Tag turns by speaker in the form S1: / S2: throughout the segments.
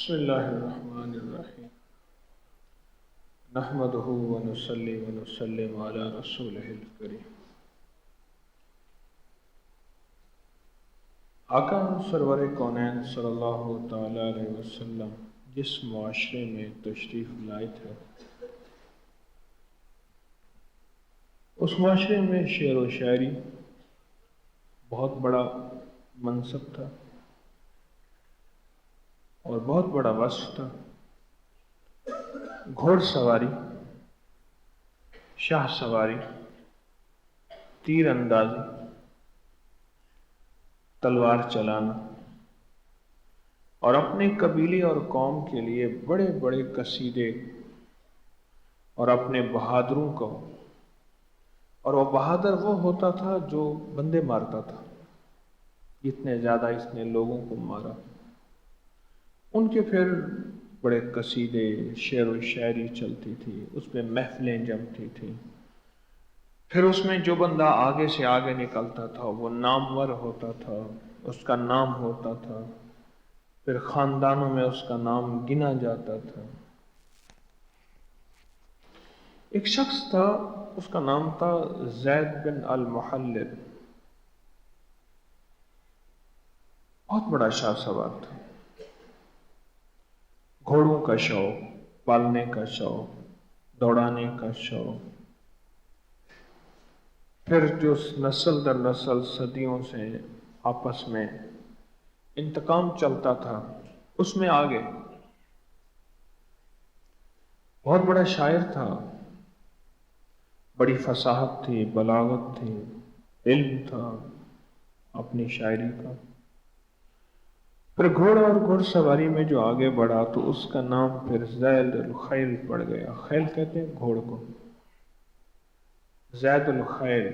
S1: بسم اللہ الرحمن الرحیم نحمدہ ونصلی ونسلم علی رسولہ الکریم۔ آقا سرور کونین صلی اللہ تعالی علیہ وسلم جس معاشرے میں تشریف لائے تھے، اس معاشرے میں شعر و شاعری بہت بڑا منصب تھا اور بہت بڑا وصف تھا۔ گھوڑ سواری، شاہ سواری، تیر اندازی، تلوار چلانا اور اپنے قبیلے اور قوم کے لیے بڑے بڑے قصیدے اور اپنے بہادروں کو، اور وہ بہادر وہ ہوتا تھا جو بندے مارتا تھا۔ جتنے زیادہ اس نے لوگوں کو مارا، ان کے پھر بڑے قصیدے، شعر و شاعری چلتی تھی، اس پہ محفلیں جمتی تھیں۔ پھر اس میں جو بندہ آگے سے آگے نکلتا تھا وہ نامور ہوتا تھا، اس کا نام ہوتا تھا، پھر خاندانوں میں اس کا نام گنا جاتا تھا۔ ایک شخص تھا، اس کا نام تھا زید بن المحلب، بہت بڑا شاہ سوار تھا۔ گھوڑوں کا شوق، پالنے کا شوق، دوڑانے کا شوق، پھر جو نسل در نسل صدیوں سے آپس میں انتقام چلتا تھا، اس میں آگے بہت بڑا شاعر تھا، بڑی فصاحت تھی، بلاغت تھی، علم تھا اپنی شاعری کا۔ پھر گھوڑا اور گھوڑ سواری میں جو آگے بڑھا تو اس کا نام پھر زید الخیل پڑ گیا۔ خیل کہتے ہیں گھوڑ کو، زید الخیل،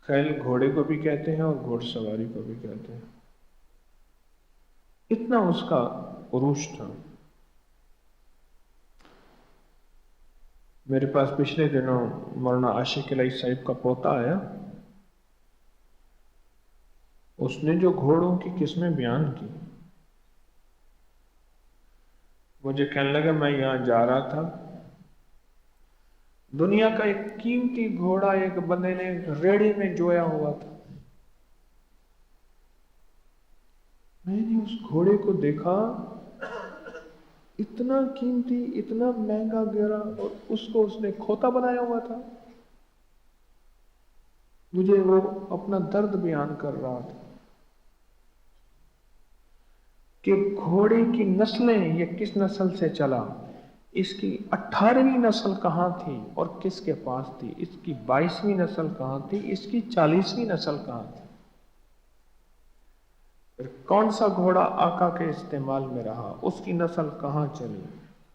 S1: خیل گھوڑے کو بھی کہتے ہیں اور گھوڑ سواری کو بھی کہتے ہیں۔ اتنا اس کا عروج تھا۔ میرے پاس پچھلے دنوں مولانا عاشق الہی صاحب کا پوتا آیا، اس نے جو گھوڑوں کی قسمیں بیان کی، مجھے کہنے لگا میں یہاں جا رہا تھا، دنیا کا ایک قیمتی گھوڑا ایک بندے نے ریڑے میں جویا ہوا تھا۔ میں نے اس گھوڑے کو دیکھا، اتنا قیمتی، اتنا مہنگا گرا، اور اس کو اس نے کھوتا بنایا ہوا تھا۔ مجھے وہ اپنا درد بیان کر رہا تھا کہ گھوڑے کی نسلیں یہ کس نسل سے چلا، اس کی 18ویں نسل کہاں تھی اور کس کے پاس تھی، اس کی 22ویں نسل کہاں تھی، اس کی 40ویں نسل کہاں تھی، پھر کون سا گھوڑا آقا کے استعمال میں رہا، اس کی نسل کہاں چلی۔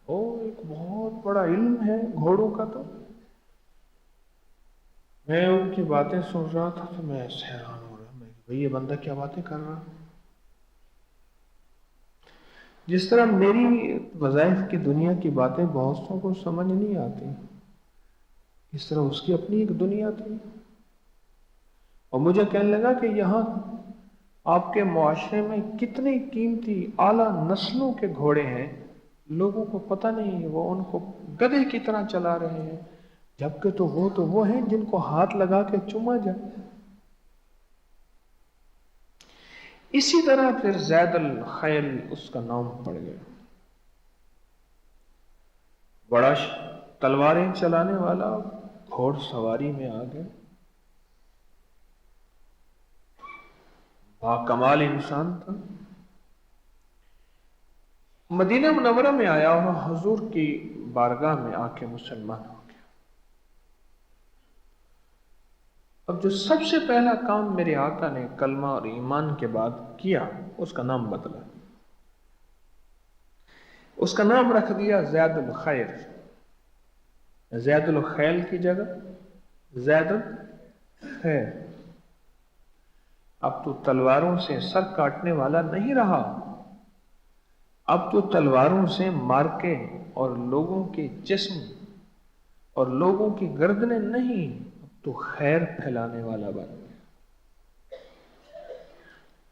S1: ایک بہت بڑا علم ہے گھوڑوں کا۔ تو میں ان کی باتیں سن رہا تھا تو میں حیران ہو رہا، میں بھئی یہ بندہ کیا باتیں کر رہا۔ جس طرح میری وظائف کی دنیا کی باتیں بہت سو کو سمجھ نہیں آتی، اس طرح اس کی اپنی ایک دنیا تھی۔ اور مجھے کہنے لگا کہ یہاں آپ کے معاشرے میں کتنی قیمتی اعلیٰ نسلوں کے گھوڑے ہیں، لوگوں کو پتہ نہیں، وہ ان کو گدھے کی طرح چلا رہے ہیں، جبکہ تو وہ ہیں جن کو ہاتھ لگا کے چوما جائے۔ اسی طرح پھر زید الخیل اس کا نام پڑ گیا۔ بڑا تلواریں چلانے والا، گھوڑ سواری میں آ گیا، باکمال انسان تھا۔ مدینہ منورہ میں آیا اور حضور کی بارگاہ میں آ کے مسلمان ہو گیا۔ اب جو سب سے پہلا کام میرے آقا نے کلمہ اور ایمان کے بعد کیا، اس کا نام بدلا، اس کا نام رکھ دیا زید الخیر۔ زید الخیل کی جگہ زید الخیر۔ اب تو تلواروں سے سر کاٹنے والا نہیں رہا، اب تو تلواروں سے مار کے اور لوگوں کے جسم اور لوگوں کی گردنیں نہیں، اب تو خیر پھیلانے والا بن گیا۔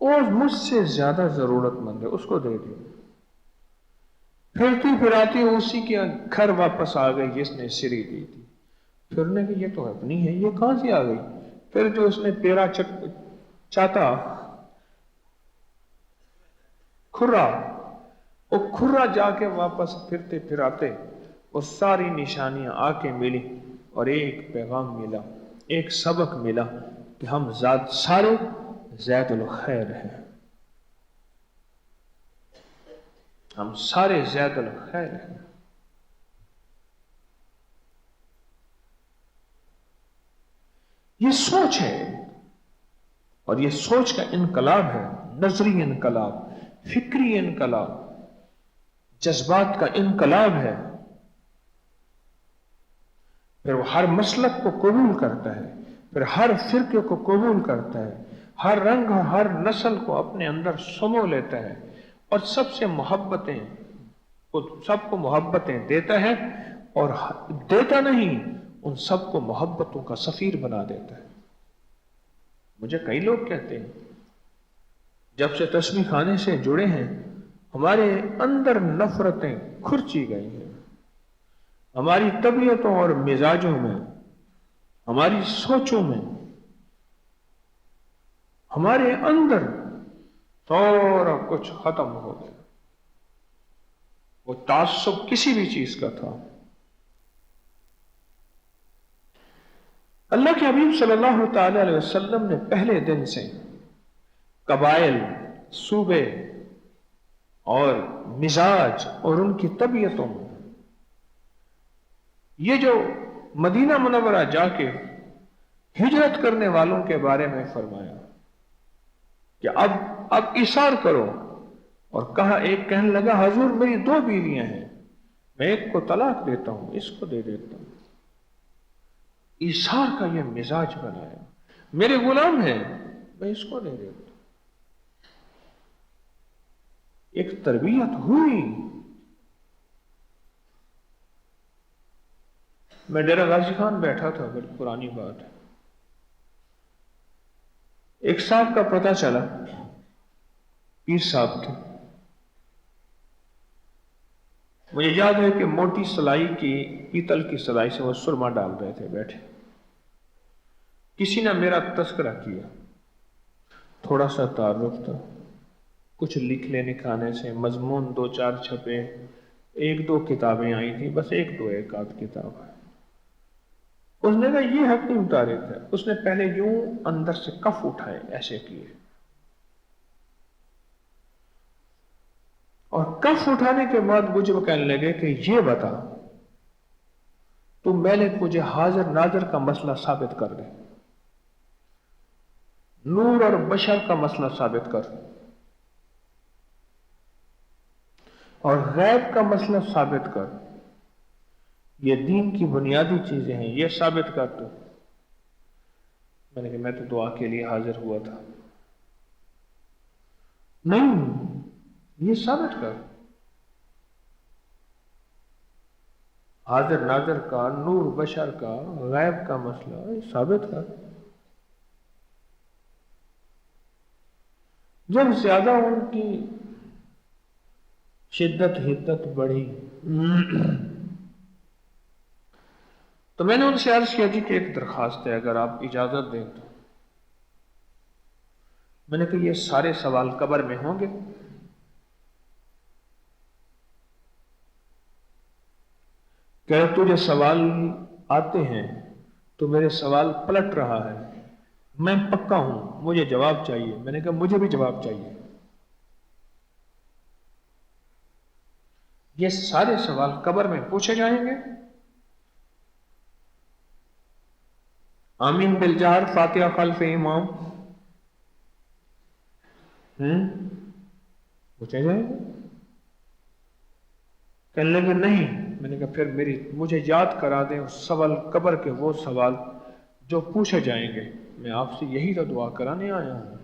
S1: اور مجھ سے زیادہ ضرورت مند ہے، اس کو دے دو۔ پھرتی پھراتی اسی کے گھر واپس آ گئی جس نے سری دی تھی۔ پھرنے کی یہ تو اپنی ہے، یہ کہاں سے آ گئی؟ پھر جو اس نے پیرا چاہتا کھرا، وہ کھرا جا کے واپس پھرتے پھراتے وہ ساری نشانیاں آ کے ملی، اور ایک پیغام ملا، ایک سبق ملا کہ ہم سارے زید الخیر ہیں، ہم سارے زید الخیر ہیں۔ یہ سوچ ہے، اور یہ سوچ کا انقلاب ہے، نظری انقلاب، فکری انقلاب، جذبات کا انقلاب ہے۔ پھر وہ ہر مسلک کو قبول کرتا ہے، پھر ہر فرقے کو قبول کرتا ہے، ہر رنگ اور ہر نسل کو اپنے اندر سمو لیتا ہے، اور سب کو محبتیں دیتا ہے، اور دیتا نہیں، ان سب کو محبتوں کا سفیر بنا دیتا ہے۔ مجھے کئی لوگ کہتے ہیں جب سے تسبیح خانے سے جڑے ہیں ہمارے اندر نفرتیں کھرچی گئی ہیں، ہماری طبیعتوں اور مزاجوں میں، ہماری سوچوں میں، ہمارے اندر سارا کچھ ختم ہو گیا۔ وہ تعصب کسی بھی چیز کا تھا۔ اللہ کے حبیب صلی اللہ تعالی علیہ وسلم نے پہلے دن سے قبائل، صوبے اور مزاج اور ان کی طبیعتوں میں یہ جو مدینہ منورہ جا کے ہجرت کرنے والوں کے بارے میں فرمایا کہ اب ایثار کرو، اور کہا، ایک کہنے لگا حضور میری 2 بیویاں ہیں، میں ایک کو طلاق دیتا ہوں، اس کو دے دیتا ہوں۔ ایثار کا یہ مزاج بنایا، میرے غلام ہیں میں اس کو دے دیتا ہوں۔ ایک تربیت ہوئی۔ میں ڈیرہ غازی خان بیٹھا تھا، بڑی پرانی بات ہے، ایک صاحب کا پتہ چلا، پیر صاحب تھے، مجھے یاد ہے کہ موٹی سلائی کی، پیتل کی سلائی سے وہ سرما ڈال رہے تھے بیٹھے، کسی نے میرا تذکرہ کیا، تھوڑا سا تعارف تھا، کچھ لکھنے لکھانے سے، مضمون 2-4 چھپے، 1-2 کتابیں آئی تھیں، بس 1-2 آدھ کتاب ہے۔ اس نے کہا یہ حکیم تاریخ ہے، اس نے پہلے یوں اندر سے کف اٹھائے، ایسے کیے، اور کف اٹھانے کے بعد مجھے وہ کہنے لگے کہ یہ بتا، تم میلے مجھے حاضر ناظر کا مسئلہ ثابت کر دے، نور اور بشر کا مسئلہ ثابت کر، اور غیب کا مسئلہ ثابت کر، یہ دین کی بنیادی چیزیں ہیں، یہ ثابت کر دو۔ میں نے کہا میں تو دعا کے لیے حاضر ہوا تھا۔ نہیں، یہ ثابت کر، حاضر ناظر کا، نور بشر کا، غیب کا مسئلہ ثابت کر۔ جب زیادہ ان کی شدت حدت بڑھی تو میں نے ان سے عرض کیا جی کہ ایک درخواست ہے، اگر آپ اجازت دیں تو۔ میں نے کہا یہ سارے سوال قبر میں ہوں گے؟ کہ تجھے سوال آتے ہیں تو میرے سوال پلٹ رہا ہے، میں پکا ہوں، مجھے جواب چاہیے۔ میں نے کہا مجھے بھی جواب چاہیے۔ یہ سارے سوال قبر میں پوچھے جائیں گے؟ آمین بالجہر، فاتحہ خلف امام پوچھے جائیں گے؟ کہنے لگے نہیں۔ میں نے کہا پھر مجھے یاد کرا دیں اس سوال قبر کے، وہ سوال جو پوچھے جائیں گے، میں آپ سے یہی تو دعا کرانے آیا ہوں۔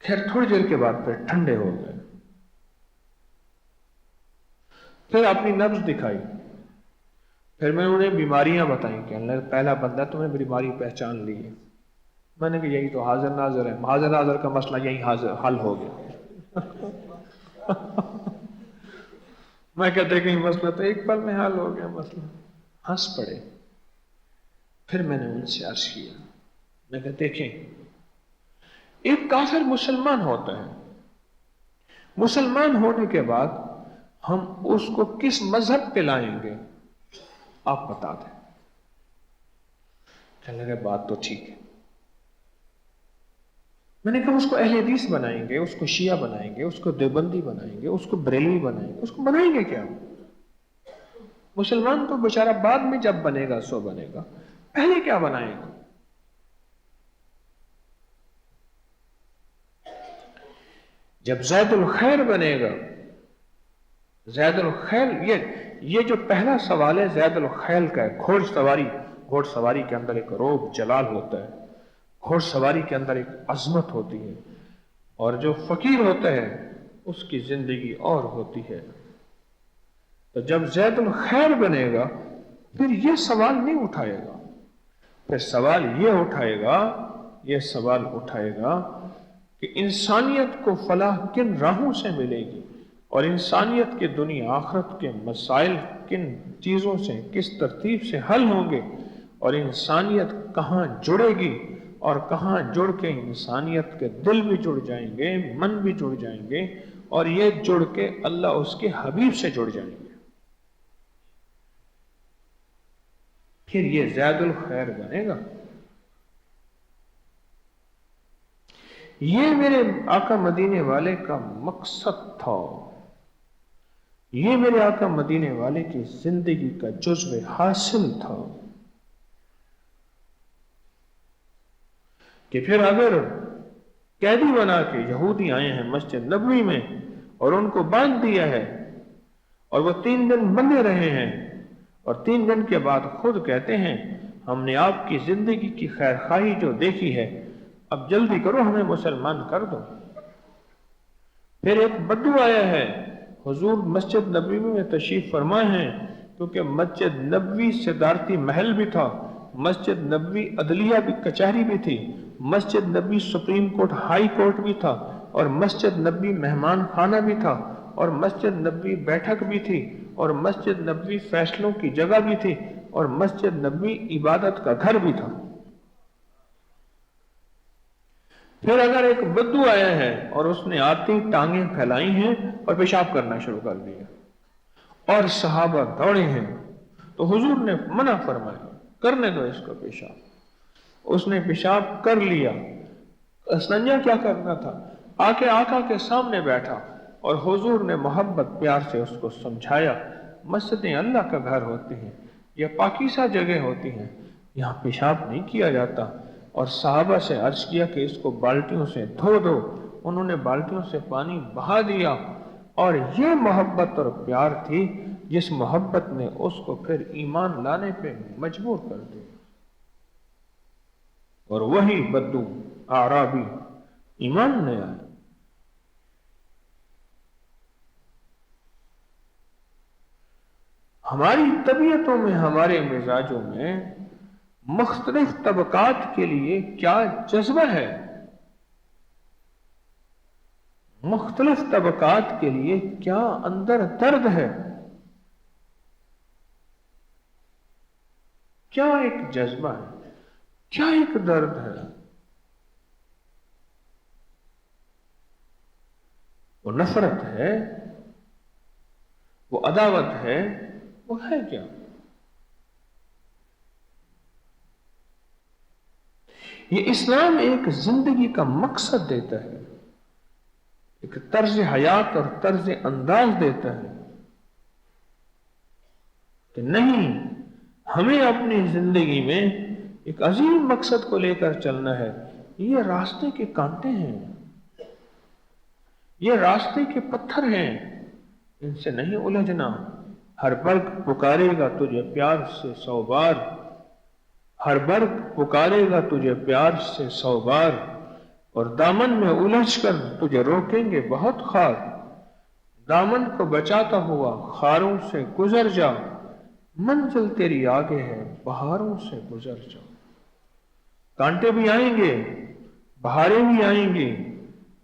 S1: خیر تھوڑی دیر کے بعد پھر ٹھنڈے ہو گئے، پھر اپنی نبض دکھائی، پھر میں انہیں بیماریاں بتائیں کہ اللہ پہلا بندہ تم نے بیماری پہچان لی ہے. میں نے کہا یہی تو حاضر ناظر ہے، حاضر ناظر کا مسئلہ یہی حل ہو گیا. میں کہتے کہ مسئلہ تو ایک پل میں حل ہو گیا مسئلہ. ہنس پڑے. پھر میں نے ان سے عرض کیا، میں کہا دیکھیں ایک کافر مسلمان ہوتا ہے، مسلمان ہونے کے بعد ہم اس کو کس مذہب پہ لائیں گے آپ بتا دیں. کہنے لگے بات تو ٹھیک ہے. میں نے کہا اس کو اہل حدیث بنائیں گے، اس کو شیعہ بنائیں گے، اس کو دیوبندی بنائیں گے، اس کو بریلوی بنائیں گے، اس کو بنائیں گے کیا؟ مسلمان تو بیچارہ بعد میں جب بنے گا سو بنے گا، پہلے کیا بنائیں گے؟ جب زید الخیر بنے گا، زید الخیل، یہ جو پہلا سوال ہے زید الخیل کا ہے. گھوڑ سواری کے اندر ایک روب جلال ہوتا ہے، گھوڑ سواری کے اندر ایک عظمت ہوتی ہے، اور جو فقیر ہوتا ہے اس کی زندگی اور ہوتی ہے. تو جب زید الخیر بنے گا پھر یہ سوال نہیں اٹھائے گا، پھر سوال یہ سوال اٹھائے گا کہ انسانیت کو فلاح کن راہوں سے ملے گی، اور انسانیت کے دنیا آخرت کے مسائل کن چیزوں سے کس ترتیب سے حل ہوں گے، اور انسانیت کہاں جڑے گی، اور کہاں جڑ کے انسانیت کے دل بھی جڑ جائیں گے، من بھی جڑ جائیں گے، اور یہ جڑ کے اللہ اس کے حبیب سے جڑ جائیں گے. پھر یہ زید الخیر بنے گا. یہ میرے آقا مدینے والے کا مقصد تھا، یہ میرے آقا مدینے والے کی زندگی کا جزو حاصل تھا کہ پھر اگر قیدی بنا کے یہودی آئے ہیں مسجد نبوی میں اور ان کو باندھ دیا ہے اور وہ 3 دن بندے رہے ہیں، اور 3 دن کے بعد خود کہتے ہیں ہم نے آپ کی زندگی کی خیر خواہی جو دیکھی ہے، اب جلدی کرو ہمیں مسلمان کر دو. پھر ایک بدو آیا ہے، حضور مسجد نبوی میں تشریف فرما ہیں، کیونکہ مسجد نبوی صدارتی محل بھی تھا، مسجد نبوی عدلیہ بھی کچہری بھی تھی، Masjid Nabawi supreme court high court بھی تھا، اور مسجد نبوی مہمان خانہ بھی تھا، اور مسجد نبوی بیٹھک بھی تھی، اور مسجد نبوی فیصلوں کی جگہ بھی تھی، اور مسجد نبوی عبادت کا گھر بھی تھا. پھر اگر ایک بدو آیا ہے اور اس نے آتی ٹانگیں پھیلائی ہیں اور پیشاب کرنا شروع کر دیا اور صحابہ دوڑے ہیں، تو حضور نے منع فرمایا کرنے دو اس کو پیشاب. اس نے پیشاب کر لیا. استنجا کیا کرنا تھا؟ آکے آقا کے سامنے بیٹھا اور حضور نے محبت پیار سے اس کو سمجھایا مسجدیں اللہ کا گھر ہوتی ہیں، یہ پاکیزہ جگہ ہوتی ہیں، یہاں پیشاب نہیں کیا جاتا. اور صحابہ سے عرض کیا کہ اس کو بالٹیوں سے دھو دو. انہوں نے بالٹیوں سے پانی بہا دیا، اور یہ محبت اور پیار تھی جس محبت نے اس کو پھر ایمان لانے پہ مجبور کر دیا. اور وہی بدو اعرابی ایمان لے آیا. ہماری طبیعتوں میں، ہمارے مزاجوں میں مختلف طبقات کے لیے کیا جذبہ ہے، مختلف طبقات کے لیے کیا اندر درد ہے، کیا ایک جذبہ ہے، کیا ایک درد ہے. وہ نفرت ہے، وہ عداوت ہے، وہ ہے کیا؟ یہ اسلام ایک زندگی کا مقصد دیتا ہے، ایک طرز حیات اور طرز انداز دیتا ہے کہ نہیں، ہمیں اپنی زندگی میں ایک عظیم مقصد کو لے کر چلنا ہے. یہ راستے کے کانٹے ہیں، یہ راستے کے پتھر ہیں، ان سے نہیں الجھنا. ہر برگ پکارے گا تجھے پیار سے 100 بار، ہر برگ پکارے گا تجھے پیار سے 100 بار، اور دامن میں الجھ کر تجھے روکیں گے بہت خار. دامن کو بچاتا ہوا خاروں سے گزر جا، منزل تیری آگے ہے، بہاروں سے گزر جاؤ۔ کانٹے بھی آئیں گے، بہاریں بھی آئیں گی،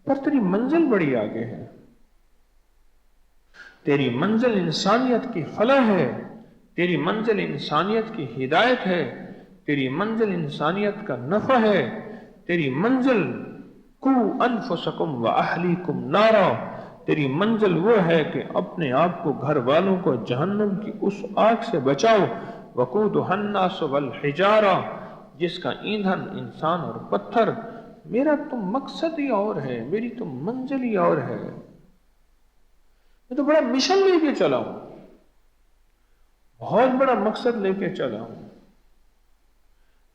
S1: پر تیری منزل بڑی آگے ہے۔ تیری منزل انسانیت کی فلاح ہے، تیری منزل انسانیت کی ہدایت ہے، تیری منزل انسانیت کا نفع ہے، تیری منزل قو انفسکم و اہلیکم نارا، تیری منزل وہ ہے کہ اپنے آپ کو، گھر والوں کو جہنم کی اس آگ سے بچاؤ، وقودھا الناس والحجارہ، جس کا ایندھن انسان اور پتھر۔ میرا تو مقصد ہی اور ہے، میری تو منزل ہی اور ہے، میں تو بڑا مشن لے کے چلا ہوں، بہت بڑا مقصد لے کے چلا ہوں۔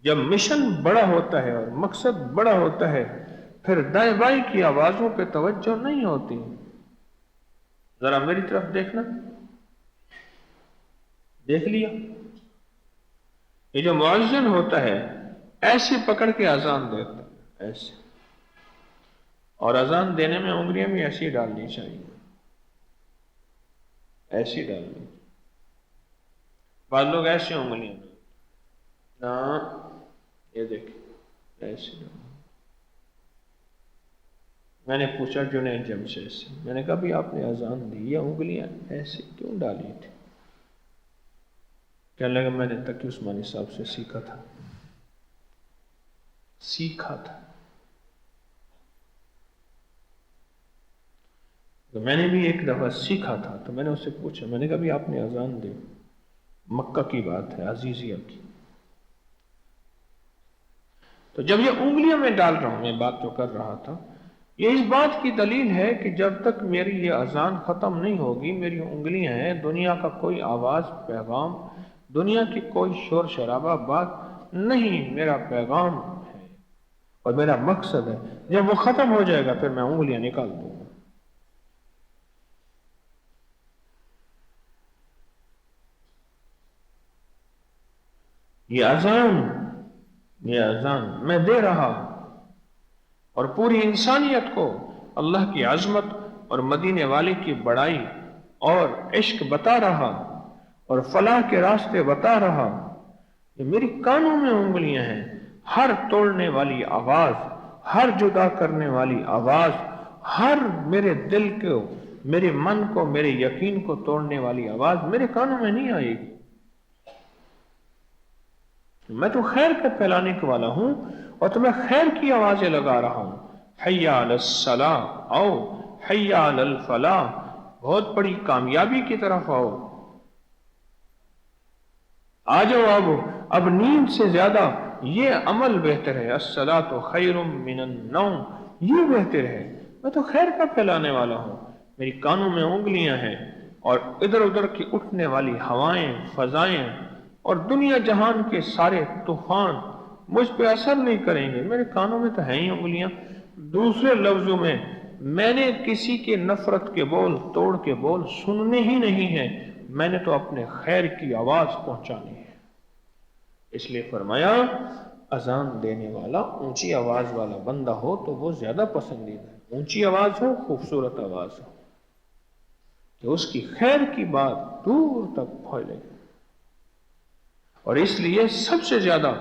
S1: جب مشن بڑا ہوتا ہے اور مقصد بڑا ہوتا ہے، پھر دائیں بائیں کی آوازوں پہ توجہ نہیں ہوتی۔ ذرا میری طرف دیکھنا، دیکھ لیا؟ یہ جو مؤذن ہوتا ہے ایسے پکڑ کے اذان دیتا ہے، ایسے، اور اذان دینے میں انگلیاں بھی ایسی ڈالنی چاہیے، ایسی ڈالنی۔ بعض لوگ ایسے انگلیاں نہ، یہ دیکھیں ایسے ڈالنی۔ میں نے پوچھا جنید جمشید سے، میں نے کہا بھی آپ نے اذان دی، یہ انگلیاں ایسے کیوں ڈالی تھی؟ کہنے لگا میں نے تقی عثمانی صاحب سے سیکھا تھا، سیکھا تھا۔ تو میں نے بھی ایک دفعہ سیکھا تھا، تو میں نے اس سے پوچھا، میں نے کہا بھی آپ نے اذان دی، مکہ کی بات ہے، عزیزیہ کی، تو جب یہ انگلیاں میں ڈال رہا ہوں، میں بات جو کر رہا تھا، یہ اس بات کی دلیل ہے کہ جب تک میری یہ اذان ختم نہیں ہوگی، میری انگلیاں ہیں، دنیا کا کوئی آواز، پیغام، دنیا کی کوئی شور شرابہ بات نہیں، میرا پیغام ہے اور میرا مقصد ہے۔ جب وہ ختم ہو جائے گا پھر میں انگلیاں نکال دوں گا۔ یہ اذان میں دے رہا ہوں اور پوری انسانیت کو اللہ کی عظمت اور مدینے والے کی بڑائی اور عشق بتا رہا اور فلاح کے راستے بتا رہا۔ یہ میری کانوں میں انگلیاں ہیں، ہر توڑنے والی آواز، ہر جدا کرنے والی آواز، ہر میرے دل کو، میرے من کو، میرے یقین کو توڑنے والی آواز میرے کانوں میں نہیں آئے گی۔ میں تو خیر کا پھیلانے کے والا ہوں اور تمہیں خیر کی آوازیں لگا رہا ہوں۔ حی علی الصلاۃ، آؤ، حی علی الفلاح، بہت بڑی کامیابی کی طرف آؤ، آ جاؤ۔ اب نیند سے زیادہ یہ عمل بہتر ہے، الصلاۃ خیر من النوم، یہ بہتر ہے۔ میں تو خیر کا پھیلانے والا ہوں، میری کانوں میں انگلیاں ہیں اور ادھر ادھر کی اٹھنے والی ہوائیں، فضائیں اور دنیا جہان کے سارے طوفان مجھ پہ اثر نہیں کریں گے، میرے کانوں میں تو ہیں ہی انگلیاں۔ دوسرے لفظوں میں نے کسی کے نفرت کے بول، توڑ کے بول سننے ہی نہیں ہیں، میں نے تو اپنے خیر کی آواز پہنچانی ہے۔ اس لیے فرمایا اذان دینے والا اونچی آواز والا بندہ ہو تو وہ زیادہ پسندیدہ ہے، اونچی آواز ہو، خوبصورت آواز ہو، کہ اس کی خیر کی بات دور تک پھیلے۔ اور اس لیے سب سے زیادہ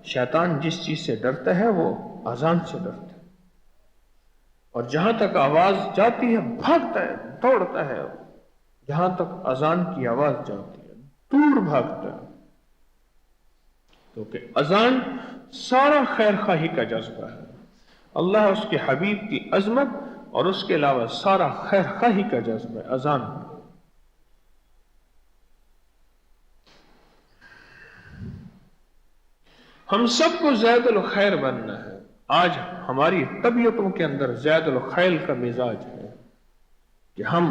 S1: شیطان جس چیز سے ڈرتا ہے وہ اذان سے ڈرتا ہے، اور جہاں تک آواز جاتی ہے بھاگتا ہے، دوڑتا ہے، جہاں تک اذان کی آواز جاتی ہے دور بھاگتا ہے، کیونکہ اذان سارا خیر خواہی کا جذبہ ہے، اللہ اس کے حبیب کی عظمت اور اس کے علاوہ سارا خیر خواہی کا جذبہ ہے اذان۔ ہم سب کو زید الخیر بننا ہے۔ آج ہماری طبیعتوں کے اندر زید الخیل کا مزاج ہے کہ ہم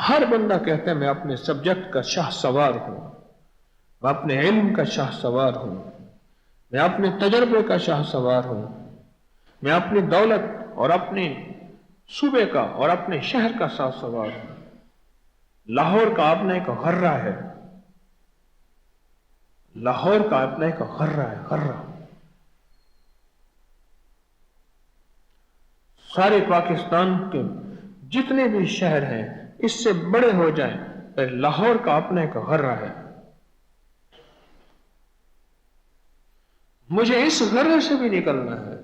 S1: ہر بندہ کہتا ہے میں اپنے سبجیکٹ کا شاہ سوار ہوں، میں اپنے علم کا شاہ سوار ہوں، میں اپنے تجربے کا شاہ سوار ہوں، میں اپنی دولت اور اپنے صوبے کا اور اپنے شہر کا شاہ سوار ہوں۔ لاہور کا اپنا ایک غرہ ہے، لاہور کا اپنا ایک غرہ ہے، غرہ۔ سارے پاکستان کے جتنے بھی شہر ہیں اس سے بڑے ہو جائیں، لاہور کا اپنا ایک غرہ ہے۔ مجھے اس غرض سے بھی نکلنا ہے۔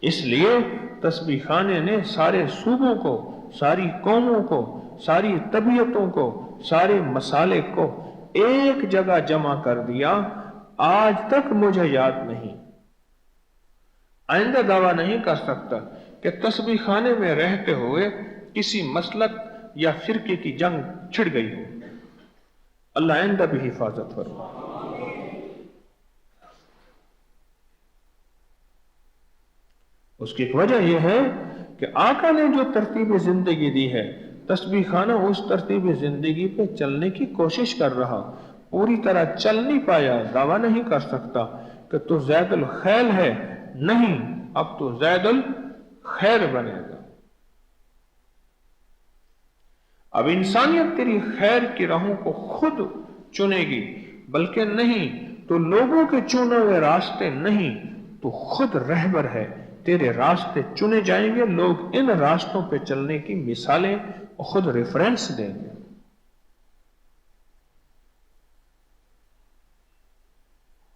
S1: اس لیے تسبیح خانے نے سارے صوبوں کو، ساری قوموں کو، ساری طبیعتوں کو، سارے مسالک کو ایک جگہ جمع کر دیا۔ آج تک مجھے یاد نہیں، آئندہ دعویٰ نہیں کر سکتا کہ تسبیح خانے میں رہتے ہوئے کسی مسلک یا فرقے کی جنگ چھڑ گئی ہو۔ اللہ آئندہ بھی حفاظت فرمائے۔ اس کی ایک وجہ یہ ہے کہ آقا نے جو ترتیب زندگی دی ہے، تسبیح خانہ اس ترتیب زندگی پہ چلنے کی کوشش کر رہا، پوری طرح چل نہیں پایا، دعویٰ نہیں کر سکتا کہ تو زید الخیل ہے، نہیں، اب تو زید الخیر بنے گا۔ اب انسانیت تیری خیر کی راہوں کو خود چنے گی، بلکہ نہیں تو لوگوں کے چنے ہوئے راستے نہیں، تو خود رہبر ہے، تیرے راستے چنے جائیں گے، لوگ ان راستوں پہ چلنے کی مثالیں خود ریفرنس دیں گے۔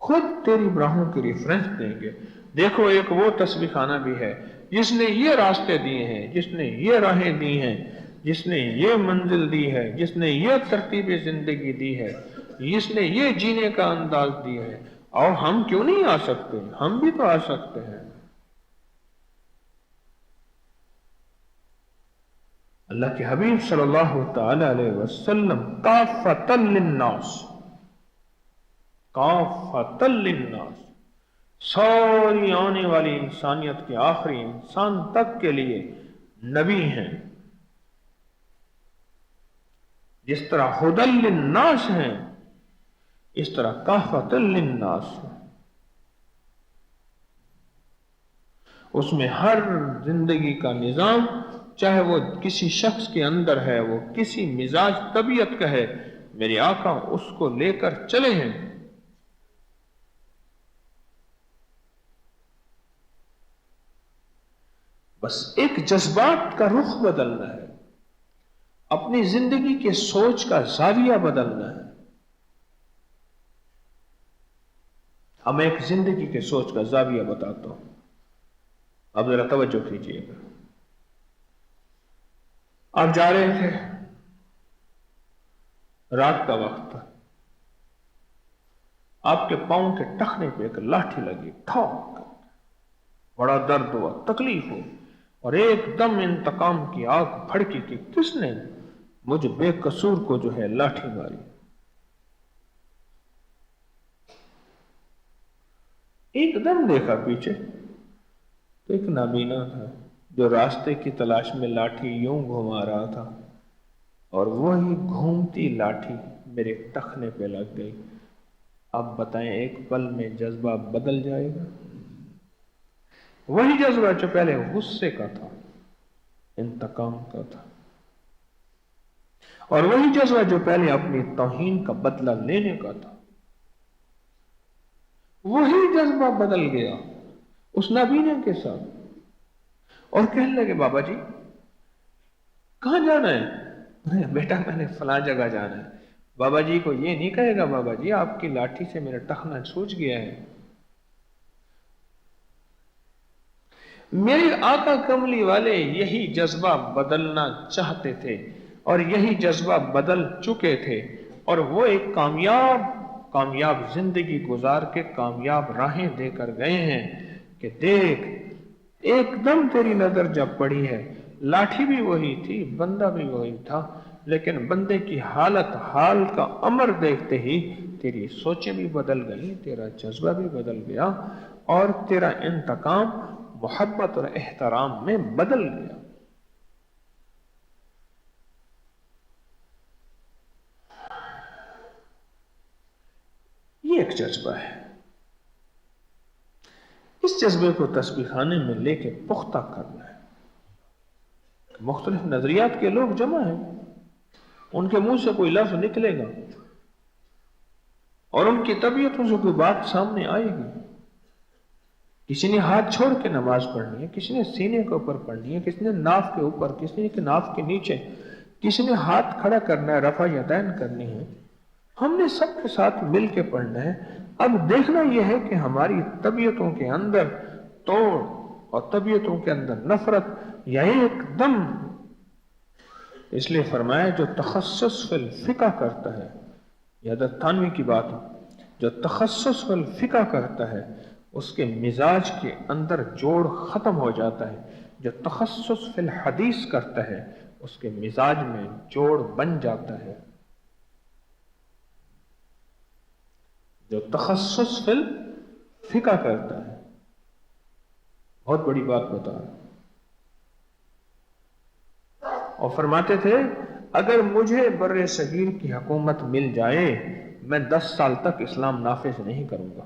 S1: خود تیری راہوں کی ریفرنس دیں گے۔ دیکھو ایک وہ تسبیح خانہ بھی ہے جس نے یہ راستے دیے ہیں، جس نے یہ راہیں دی ہیں، جس نے یہ منزل دی ہے، جس نے یہ ترتیب زندگی دی ہے، جس نے یہ جینے کا انداز دیا ہے، اور ہم کیوں نہیں آ سکتے؟ ہم بھی تو آ سکتے ہیں۔ اللہ کے حبیب صلی اللہ تعالی علیہ وسلم کافۃ للناس، کافۃ للناس، ساری آنے والی انسانیت کے آخری انسان تک کے لیے نبی ہیں۔ جس طرح ہدی للناس ہیں، اس طرح کافۃ للناس ہیں۔ اس میں ہر زندگی کا نظام، چاہے وہ کسی شخص کے اندر ہے، وہ کسی مزاج طبیعت کا ہے، میرے آقا اس کو لے کر چلے ہیں۔ بس ایک جذبات کا رخ بدلنا ہے، اپنی زندگی کے سوچ کا زاویہ بدلنا ہے۔ اب میں ایک زندگی کے سوچ کا زاویہ بتاتا ہوں، اب ذرا توجہ کیجیے گا۔ آپ جا رہے تھے، رات کا وقت تھا، آپ کے پاؤں کے ٹخنے پہ ایک لاٹھی لگی، ٹھوک، بڑا درد ہوا، تکلیف ہو، اور ایک دم انتقام کی آگ بھڑکی کہ کس نے مجھ بے قصور کو جو ہے لاٹھی ماری۔ ایک دم دیکھا پیچھے تو ایک نابینا تھا جو راستے کی تلاش میں لاٹھی یوں گھما رہا تھا، اور وہی گھومتی لاٹھی میرے ٹخنے پہ لگ گئی۔ اب بتائیں ایک پل میں جذبہ بدل جائے گا؟ وہی جذبہ جو پہلے غصے کا تھا، انتقام کا تھا، اور وہی جذبہ جو پہلے اپنی توہین کا بدلہ لینے کا تھا، وہی جذبہ بدل گیا اس نابینا کے ساتھ، اور کہنے لگے بابا جی کہاں جانا ہے؟ بیٹا میں نے فلاں جگہ جانا ہے۔ بابا جی کو یہ نہیں کہے گا بابا جی آپ کی لاٹھی سے میرا ٹخنا سوج گیا ہے۔ میرے آقا کملی والے یہی جذبہ بدلنا چاہتے تھے، اور یہی جذبہ بدل چکے تھے، اور وہ ایک کامیاب زندگی گزار کے کامیاب راہیں دے کر گئے ہیں کہ دیکھ ایک دم تیری نظر جب پڑی ہے، لاٹھی بھی وہی تھی، بندہ بھی وہی تھا، لیکن بندے کی حالت حال کا امر دیکھتے ہی تیری سوچیں بھی بدل گئی، تیرا جذبہ بھی بدل گیا، اور تیرا انتقام محبت اور احترام میں بدل گیا۔ یہ ایک جذبہ ہے، اس جذبے کو تسبیح خانے میں لے کے پختہ کرنا ہے۔ مختلف نظریات کے لوگ جمع ہیں، ان کے منہ سے کوئی لفظ نکلے گا اور ان کی طبیعتوں سے کوئی بات سامنے آئے گی۔ کسی نے ہاتھ چھوڑ کے نماز پڑھنی ہے، کسی نے سینے کے اوپر پڑھنی ہے، کسی نے ناف کے اوپر، کسی نے ناف کے نیچے، کسی نے ہاتھ کھڑا کرنا ہے، رفع یدین کرنی ہے۔ ہم نے سب کے ساتھ مل کے پڑھنا ہے، اب دیکھنا یہ ہے کہ ہماری طبیعتوں کے اندر توڑ اور طبیعتوں کے اندر نفرت یا ایک دم، اس لیے فرمایا جو تخصص فی الفقہ کرتا ہے، یہ حضرت تھانوی کی بات ہے، جو تخصص فی الفقہ کرتا ہے اس کے مزاج کے اندر جوڑ ختم ہو جاتا ہے، جو تخصص فی الحدیث کرتا ہے اس کے مزاج میں جوڑ بن جاتا ہے، جو تخصص فی الفقہ کرتا ہے۔ بہت بڑی بات بتا رہا ہوں۔ اور فرماتے تھے اگر مجھے بر صغیر کی حکومت مل جائے میں 10 سال تک اسلام نافذ نہیں کروں گا۔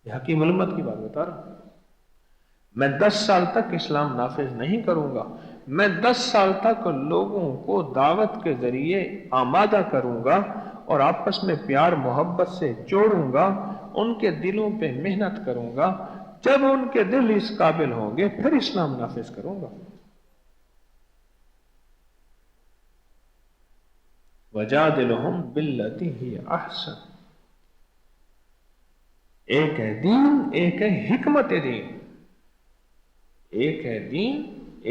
S1: یہ حکیم علمت کی بات بتا رہا ہوں۔ میں 10 سال تک اسلام نافذ نہیں کروں گا، میں 10 سال تک لوگوں کو دعوت کے ذریعے آمادہ کروں گا اور آپس میں پیار محبت سے جوڑوں گا، ان کے دلوں پہ محنت کروں گا، جب ان کے دل اس قابل ہوں گے پھر اسلام نافذ کروں گا۔ وَجَادِلُهُمْ بِالَّتِي هِيَ أَحْسَنُ۔ ایک ہے دین، ایک ہے حکمت دین، ایک ہے دین،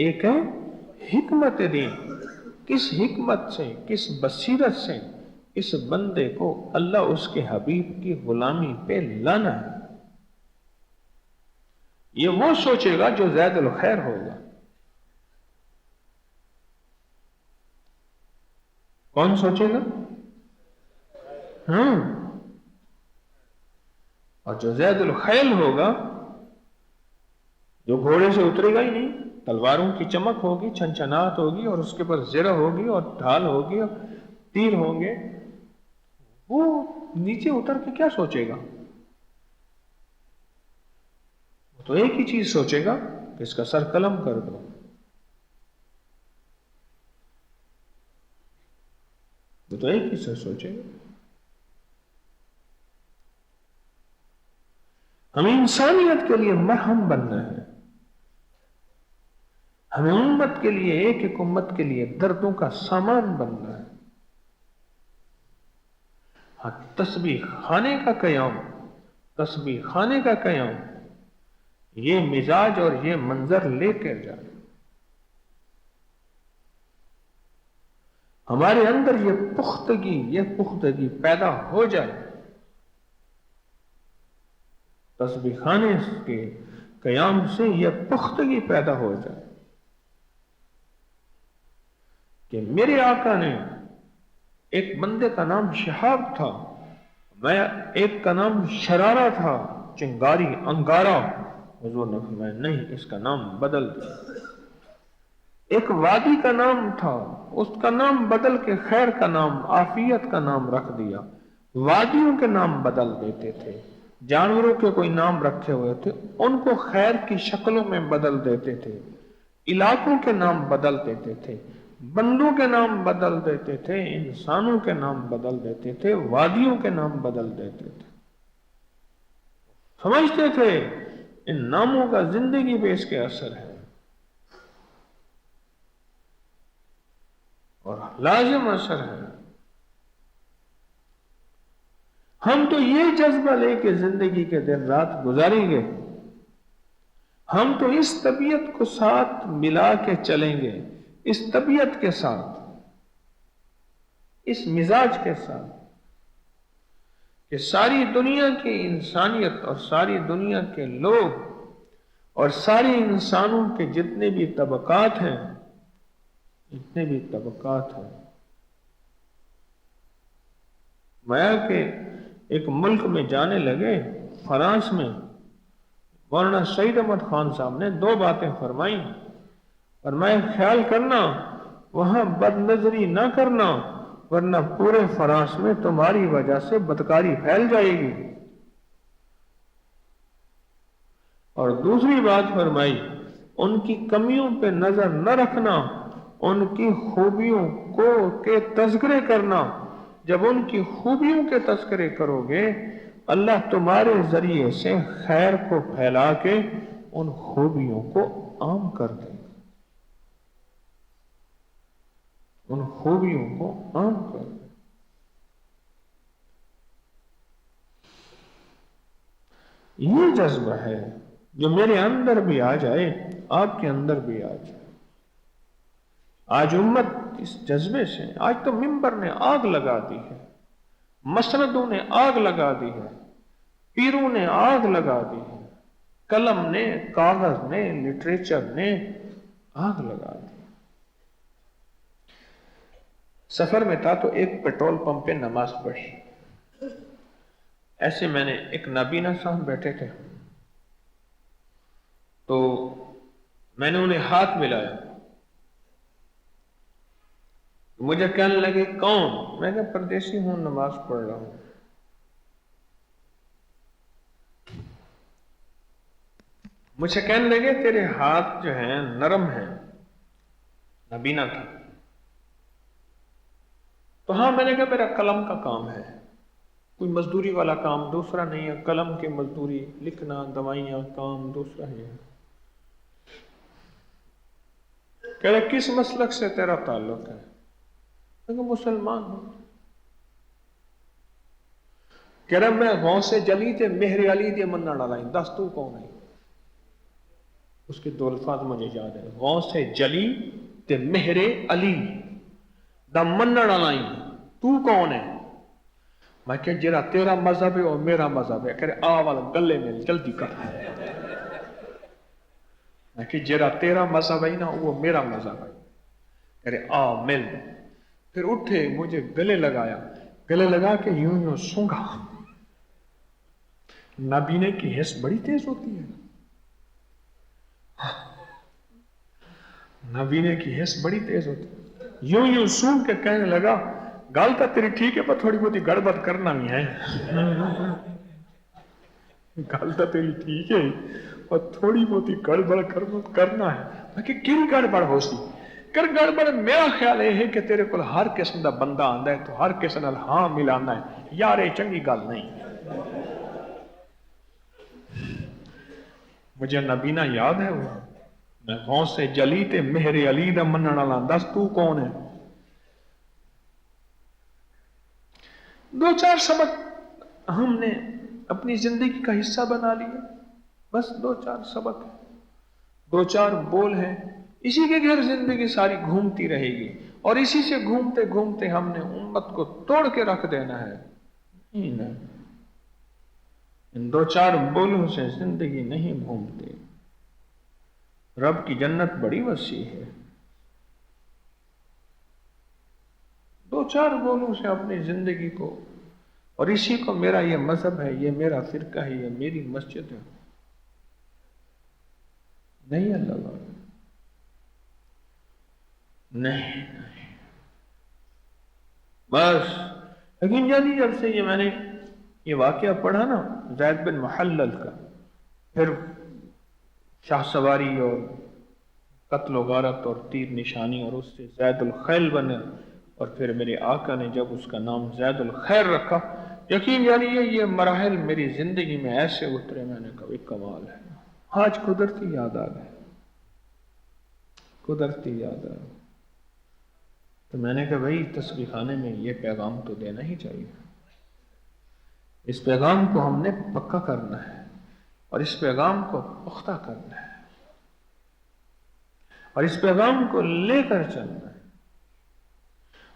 S1: ایک ہے حکمت دین۔ کس حکمت سے، کس بصیرت سے اس بندے کو اللہ اس کے حبیب کی غلامی پہ لانا ہے، یہ وہ سوچے گا جو زید الخیر ہوگا۔ کون سوچے گا؟ اور جو زید الخیل ہوگا، جو گھوڑے سے اترے گا ہی نہیں، تلواروں کی چمک ہوگی، چھنچنات ہوگی اور اس کے پاس زرہ ہوگی اور ڈھال ہوگی اور تیر ہوں گے، وہ نیچے اتر کے کیا سوچے گا؟ وہ تو ایک ہی چیز سوچے گا کہ اس کا سر قلم کر دو۔ وہ تو ایک ہی سے سوچے گا۔ ہمیں انسانیت کے لیے مرہم بننا ہے، ہمیں امت کے لیے، ایک ایک امت کے لیے دردوں کا سامان بننا ہے۔ ہاں، تسبیح خانے کا قیام، تسبیح خانے کا قیام، یہ مزاج اور یہ منظر لے کر جائے، ہمارے اندر یہ پختگی پیدا ہو جائے، تسبیح خانے کے قیام سے یہ پختگی پیدا ہو جائے کہ میرے آقا نے، ایک بندے کا نام شہاب تھا، ایک کا نام شرارہ تھا، چنگاری انگارہ، حضور نے فرمایا نہیں، اس کا نام بدل دیا۔ ایک وادی کا نام تھا، اس کا نام بدل کے خیر کا نام، عافیت کا نام رکھ دیا۔ وادیوں کے نام بدل دیتے تھے، جانوروں کے کوئی نام رکھے ہوئے تھے ان کو خیر کی شکلوں میں بدل دیتے تھے، علاقوں کے نام بدل دیتے تھے، بندوں کے نام بدل دیتے تھے، انسانوں کے نام بدل دیتے تھے، وادیوں کے نام بدل دیتے تھے۔ سمجھتے تھے ان ناموں کا زندگی پہ اس کے اثر ہے اور لازم اثر ہے۔ ہم تو یہ جذبہ لے کے زندگی کے دن رات گزاریں گے، ہم تو اس طبیعت کو ساتھ ملا کے چلیں گے، اس طبیعت کے ساتھ، اس مزاج کے ساتھ کہ ساری دنیا کی انسانیت اور ساری دنیا کے لوگ اور سارے انسانوں کے جتنے بھی طبقات ہیں، مایا کے ایک ملک میں جانے لگے، فرانس میں، مولانا سعید احمد خان صاحب نے 2 باتیں فرمائیں۔ فرمایا خیال کرنا وہاں بد نظری نہ کرنا ورنہ پورے فرانس میں تمہاری وجہ سے بدکاری پھیل جائے گی، اور دوسری بات فرمائی ان کی کمیوں پہ نظر نہ رکھنا، ان کی خوبیوں کے تذکرے کرنا، جب ان کی خوبیوں کے تذکرے کرو گے اللہ تمہارے ذریعے سے خیر کو پھیلا کے ان خوبیوں کو عام کر دے گا، ان خوبیوں کو عام کر دے۔ یہ جذبہ ہے جو میرے اندر بھی آ جائے، آپ کے اندر بھی آ جائے۔ آج امت اس جذبے سے، آج تو منبر نے آگ لگا دی ہے، مسندوں نے آگ لگا دی ہے، پیروں نے آگ لگا دی ہے، قلم نے، کاغذ نے، لٹریچر نے آگ لگا دی۔ سفر میں تھا تو ایک پیٹرول پمپ پہ نماز پڑھی، ایسے میں نے ایک نابینا صاحب بیٹھے تھے تو میں نے انہیں ہاتھ ملایا، مجھے کہنے لگے کون؟ میں کہا پردیسی ہوں، نماز پڑھ رہا ہوں۔ مجھے کہنے لگے تیرے ہاتھ جو ہیں نرم ہیں، نابینا تھا تو ہاں، میں نے کہا میرا قلم کا کام ہے، کوئی مزدوری والا کام دوسرا نہیں ہے، قلم کی مزدوری، لکھنا، دوائیاں، کام دوسرا ہی ہے۔ کہہ رہے کس مسلک سے تیرا تعلق ہے؟ میں کہا مسلمان ہوں۔ کہہ رہا میں غوث جلی تے مہر علی دے منن والا ہوں، دس تو کون ہے؟ اس کے دو الفاظ مجھے یاد ہے، غوث جلی تے مہر علی دا منن والا ہوں، تو کون ہے؟ میں کہ جرا تیرا مذہب ہے اور میرا مذہب ہے۔ کہہ رہے آ والا گلے میں جلدی کر۔ میں کہ جرا تیرا مذہب ہے نا وہ میرا مذہب ہے۔ کہہ رہے آ مل۔ پھر اٹھے، مجھے گلے لگایا، گلے لگا کے یوں یوں سونگا۔ نابینے کی حس بڑی تیز ہوتی ہے، نابینے کی حس بڑی تیز ہوتی ہے۔ یوں یوں سونگ کے کہنے لگا گل تو تیری ٹھیک ہے پر تھوڑی بہت گڑبڑ کرنا بھی ہے۔ گل تو تیری ٹھیک ہے اور تھوڑی بہت گڑبڑ کرنا ہے۔ میں کہ کیوں گڑبڑ ہو سی؟ کر گڑبڑ میرا خیال یہ ہے کہ تیرے کو ہر قسم دا بندہ آندا ہے تو ہر قسم نال ہاں ملانا ہے، یار یہ چنگی گل نہیں۔ مجھے نبینا یاد ہے، وہ میں غوث سے جلی تے مہر علی دا منن والا، دس تو کون ہے؟ دو چار سبق ہم نے اپنی زندگی کا حصہ بنا لیا، بس دو چار سبق، دو چار بول ہیں، اسی کے گھر زندگی ساری گھومتی رہے گی اور اسی سے گھومتے گھومتے ہم نے امت کو توڑ کے رکھ دینا ہے۔ نہیں، ان دو چار بولوں سے زندگی نہیں گھومتے۔ رب کی جنت بڑی وسیع ہے، دو چار بولوں سے اپنی زندگی کو، اور اسی کو میرا یہ مذہب ہے، یہ میرا فرقہ ہے، یہ میری مسجد ہے، نہیں اللہ بات، نہیں بس۔ لیکن جانی جب سے یہ میں نے یہ واقعہ پڑھا نا زید بن محلل کا، پھر شاہ سواری اور قتل و غارت اور تیر نشانی، اور اس سے زید الخیل بنے، اور پھر میرے آقا نے جب اس کا نام زید الخیر رکھا، یقین جانیے یہ مراحل میری زندگی میں ایسے اترے، میں نے کہا کمال ہے۔ آج قدرتی یاد آ گئے، قدرتی یاد آ گئے، تو میں نے کہا بھائی تسبیح خانے میں یہ پیغام تو دینا ہی چاہیے، اس پیغام کو ہم نے پکا کرنا ہے اور اس پیغام کو پختہ کرنا ہے اور اس پیغام کو لے کر چلنا ہے۔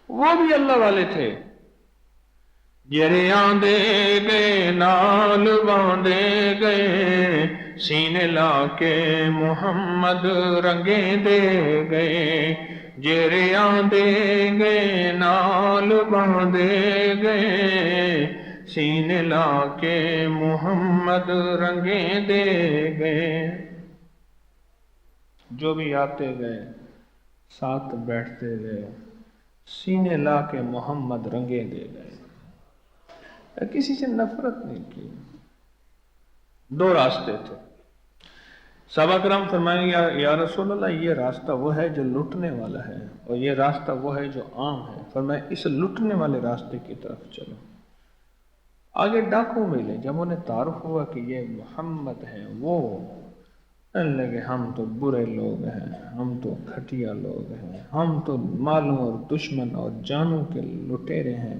S1: وہ بھی اللہ والے تھے، جریاں دے گئے نال باندھے گئے، سینے لا کے محمد رنگے دے گئے، جریاں دے گئے نال باندھے گئے، سینے لا کے محمد رنگے دے گئے۔ جو بھی آتے گئے ساتھ بیٹھتے گئے، سینے لا کے محمد رنگے دے گئے، کسی سے نفرت نہیں کی۔ دو راستے تھے، صحابہ کرام فرمائیں یا رسول اللہ یہ راستہ وہ ہے جو لٹنے والا ہے اور یہ راستہ وہ ہے جو عام ہے، فرمایا اس لٹنے والے راستے کی طرف چلو۔ آگے ڈاکو ملے، جب انہیں تعارف ہوا کہ یہ محمد ہیں، وہ کہنے لگے ہم تو برے لوگ ہیں، ہم تو گھٹیا لوگ ہیں، ہم تو مالوں اور دشمن اور جانوں کے لٹیرے ہیں،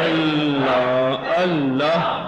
S1: اللہ اللہ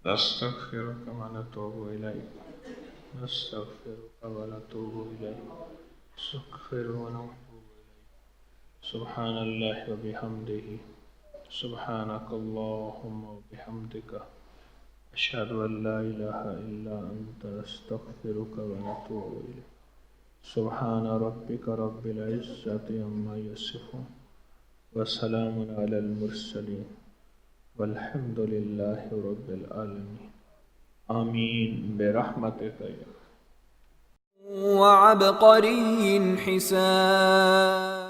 S1: نستغفرك ونتوب إليك نستغفرك ونتوب إليك نستغفر ونتوب إليك سبحان الله وبحمده سبحانك اللهم وبحمدك أشهد أن لا إله إلا أنت نستغفرك ونتوب إليك سبحان ربك رب العزة عما يصفون وسلام على المرسلين والحمد لله رب العالمين آمين برحمتك يا
S2: وعبقري حسان